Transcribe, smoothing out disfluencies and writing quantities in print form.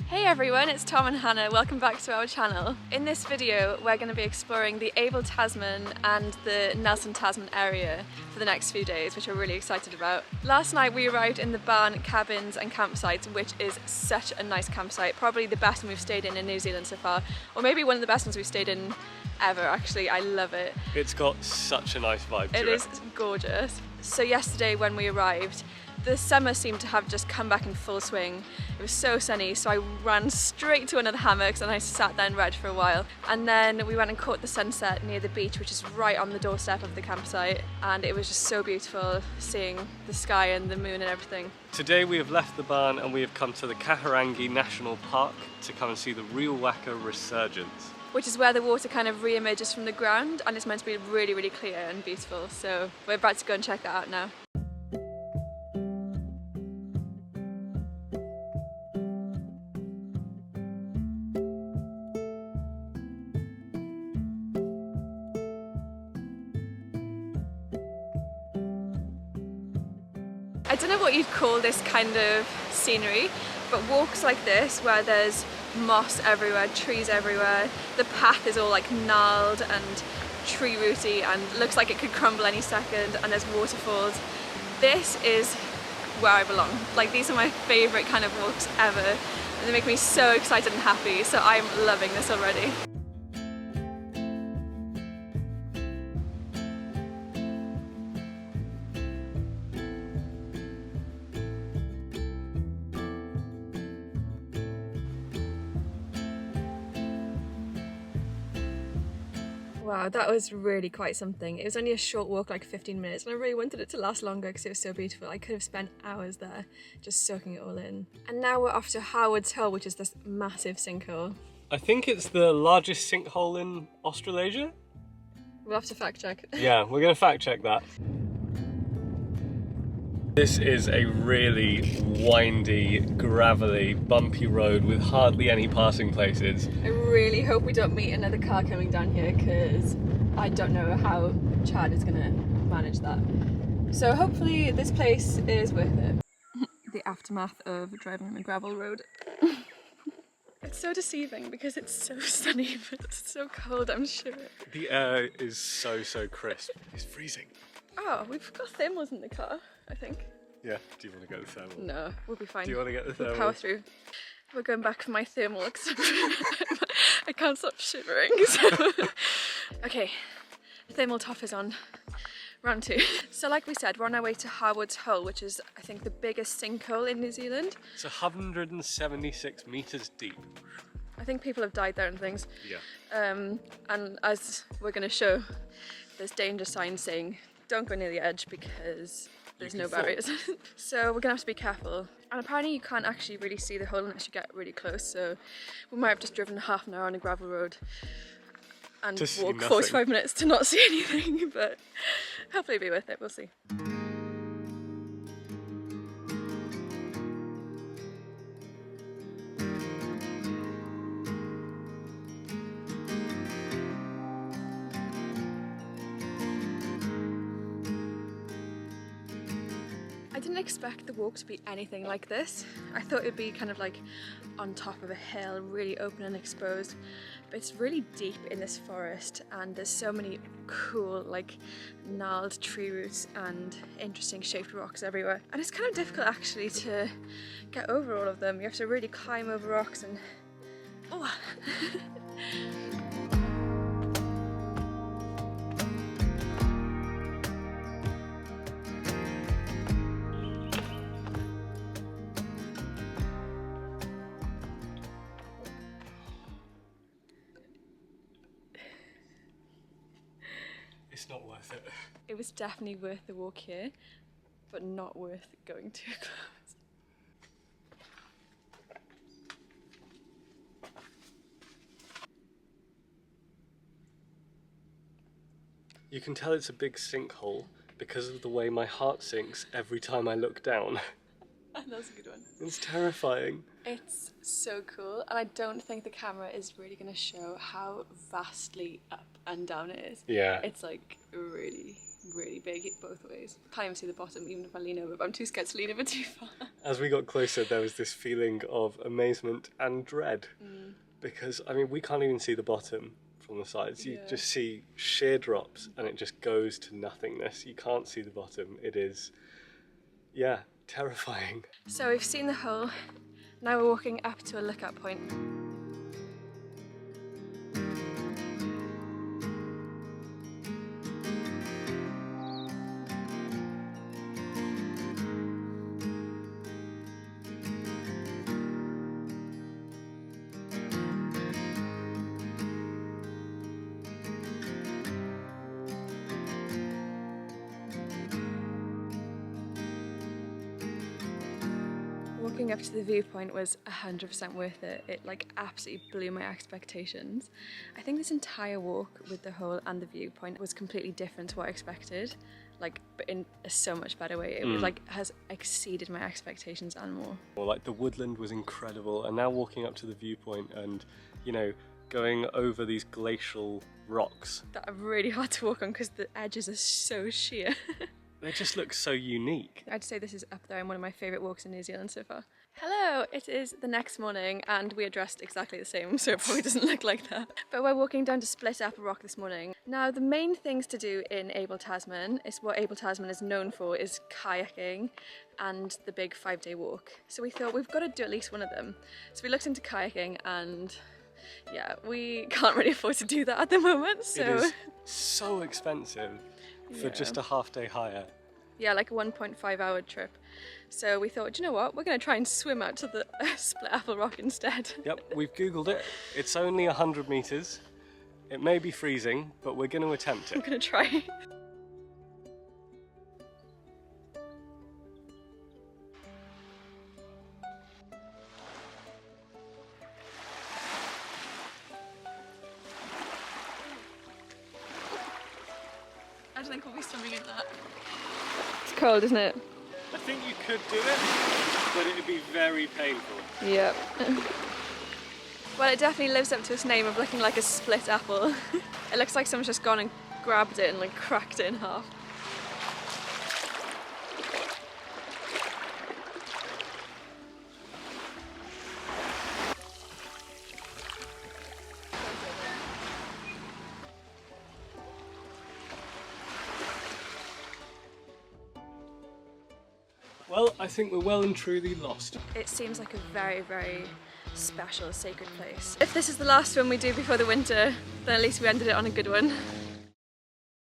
Hey everyone, it's Tom and Hannah. Welcome back to our channel. In this video, we're going to be exploring the Abel Tasman and the Nelson Tasman area for the next few days, which we're really excited about. Last night we arrived in the barn, cabins and campsites, which is such a nice campsite. Probably the best one we've stayed in New Zealand so far, or maybe one of the best ones we've stayed in ever, actually. I love it. It's got such a nice vibe to it. It is gorgeous. So yesterday when we arrived, the summer seemed to have just come back in full swing. It was so sunny, so I ran straight to another hammock and I sat there and read for a while. And then we went and caught the sunset near the beach, which is right on the doorstep of the campsite. And it was just so beautiful seeing the sky and the moon and everything. Today we have left the barn and we have come to the Harwoods National Park to come and see the Riuwaka Resurgence, which is where the water kind of re-emerges from the ground, and it's meant to be really, really clear and beautiful. So we're about to go and check that out now. I don't know what you'd call this kind of scenery, but walks like this where there's moss everywhere, trees everywhere, the path is all like gnarled and tree rooty and looks like it could crumble any second, and there's waterfalls. This is where I belong. Like, these are my favourite kind of walks ever, and they make me so excited and happy, so I'm loving this already. Wow, that was really quite something. It was only a short walk, like 15 minutes, and I really wanted it to last longer because it was so beautiful. I could have spent hours there just soaking it all in. And now we're off to Harwoods Hole, which is this massive sinkhole. I think it's the largest sinkhole in Australasia? We'll have to fact check. Yeah, we're going to fact check that. This is a really windy, gravelly, bumpy road with hardly any passing places. I really hope we don't meet another car coming down here, because I don't know how Chad is going to manage that. So hopefully this place is worth it. The aftermath of driving on a gravel road. It's so deceiving because it's so sunny, but it's so cold, I'm sure. The air is so crisp. It's freezing. Oh, we've got thermals in the car, I think. Yeah, do you want to get the thermal? No, we'll be fine. Do you want to get the thermal? We'll power through. We're going back for my thermal because I can't stop shivering. So. Okay, thermal top is on. Round 2. So like we said, we're on our way to Harwoods Hole, which is, I think, the biggest sinkhole in New Zealand. It's 176 metres deep. I think people have died there and things. Yeah. And as we're going to show, there's danger signs saying don't go near the edge because there's no barriers. So we're gonna have to be careful. And apparently you can't actually really see the hole unless you get really close, so we might have just driven half an hour on a gravel road and walk 45 minutes to not see anything, but hopefully it'll be worth it, we'll see. I didn't expect the walk to be anything like this. I thought it would be kind of like on top of a hill, really open and exposed. But it's really deep in this forest, and there's so many cool, like, gnarled tree roots and interesting shaped rocks everywhere. And it's kind of difficult actually to get over all of them. You have to really climb over rocks and... oh! It's not worth it. It was definitely worth the walk here, but not worth going too close. You can tell it's a big sinkhole because of the way my heart sinks every time I look down. That's a good one. It's terrifying. It's so cool, and I don't think the camera is really going to show how vastly up and down it is. Yeah. It's like really really big both ways. Can't even see the bottom even if I lean over, but I'm too scared to lean over too far. As we got closer, there was this feeling of amazement and dread. Because, I mean, we can't even see the bottom from the sides. You just see sheer drops and it just goes to nothingness. You can't see the bottom. It is, yeah, terrifying. So we've seen the hole. Now we're walking up to a lookout point. Walking up to the viewpoint was 100% worth it. It like absolutely blew my expectations. I think this entire walk with the hole and the viewpoint was completely different to what I expected, like but in a so much better way. It was like has exceeded my expectations and more. Well, like the woodland was incredible, and now walking up to the viewpoint and, you know, going over these glacial rocks that are really hard to walk on because the edges are so sheer. They just look so unique. I'd say this is up there and one of my favourite walks in New Zealand so far. Hello, it is the next morning and we are dressed exactly the same, so it probably doesn't look like that. But we're walking down to Split Apple Rock this morning. Now the main things to do in Abel Tasman is what Abel Tasman is known for is kayaking and the big 5-day walk. So we thought we've got to do at least one of them. So we looked into kayaking and yeah, we can't really afford to do that at the moment. So it is so expensive for just a half-day hire. Yeah, like a 1.5 hour trip. So we thought, do you know what, we're going to try and swim out to the Split Apple Rock instead. Yep, we've googled it. It's only 100 metres. It may be freezing, but we're going to attempt it. I'm going to try. I don't think we'll be swimming in that. It's cold, isn't it? I think you could do it, but it would be very painful. Yep. Well, it definitely lives up to its name of looking like a split apple. It looks like someone's just gone and grabbed it and like cracked it in half. Well, I think we're well and truly lost. It seems like a very, very special, sacred place. If this is the last one we do before the winter, then at least we ended it on a good one.